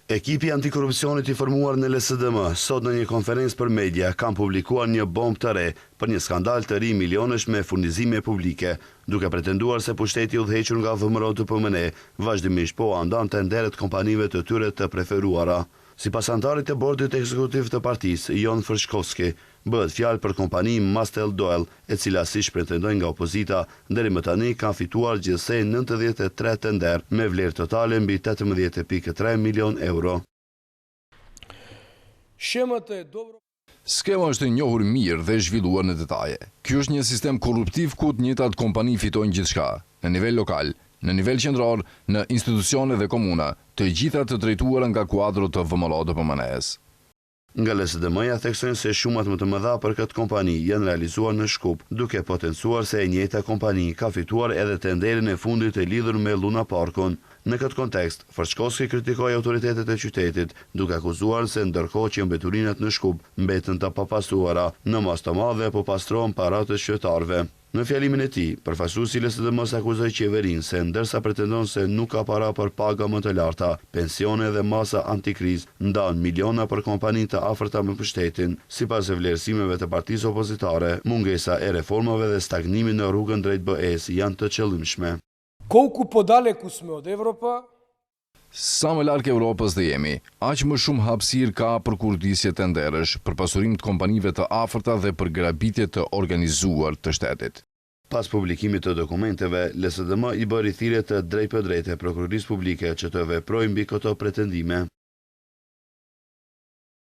Ekipi antikorupcionit i formuar në LSDM sot në një konferencë për media kanë publikuar një bombë të re për një skandal të ri milionësh me furnizime publike, duke pretenduar se pushteti udhëhequr nga VMRO të PMN vazhdimisht po andan tenderet kompanive të tyre të preferuara. Sipas antarit të bordit ekzekutiv të partisë, Jon Frshkovski, bëhet fjalë për kompani Mastel Doel, e cila siç pretendojnë nga opozita, deri më tani ka fituar gjithsej 93 tender me vlerë totale mbi 18.3 milion euro. Skema është e njohur mirë dhe zhvilluar në detaje. Ky është një sistem korruptiv ku të njëjtat kompani fitojnë gjithçka, në nivel lokal, në nivel qendror, në institucione dhe komuna, të gjitha të drejtuara nga kuadro të VMRO të PMN-s. Nga LSDM-ja theksojnë se shumat më të mëdha për këtë kompani janë realizuar në Shkup, duke potencuar se e njëjta kompani ka fituar edhe tenderin e fundit e lidhur me Luna Parkun. Në këtë kontekst, Frshkovski kritikoi autoritetet e qytetit, duke akuzuar se ndërkohë që mbeturinat në Shkup mbetën të papastruara, në mas të madhe po pastrohen parat e qytetarëve. Në fjalimin e tij, përfaqësuesi i LSDM-s akuzoi qeverinë se ndërsa pretendon se nuk ka para për paga më të larta, pensione dhe masa antikrizë, ndan miliona për kompanitë të afërta me pushtetin. Sipas vlerësimeve të partisë opozitare, mungesa e reformave dhe stagnimi në rrugën drejt BE-s janë të qëllimshme. Колку подалеку сме од Европа, Sa më larg Europës dhe jemi, aq më shumë hapësirë ka për kurdisje tenderësh, për pasurim të kompanive të afërta dhe për grabitje të organizuar të shtetit. Pas publikimit të dokumenteve, LSDM i bëri thirrje të drejtpërdrejtë prokurorisë publike që të veprojë mbi këto pretendime.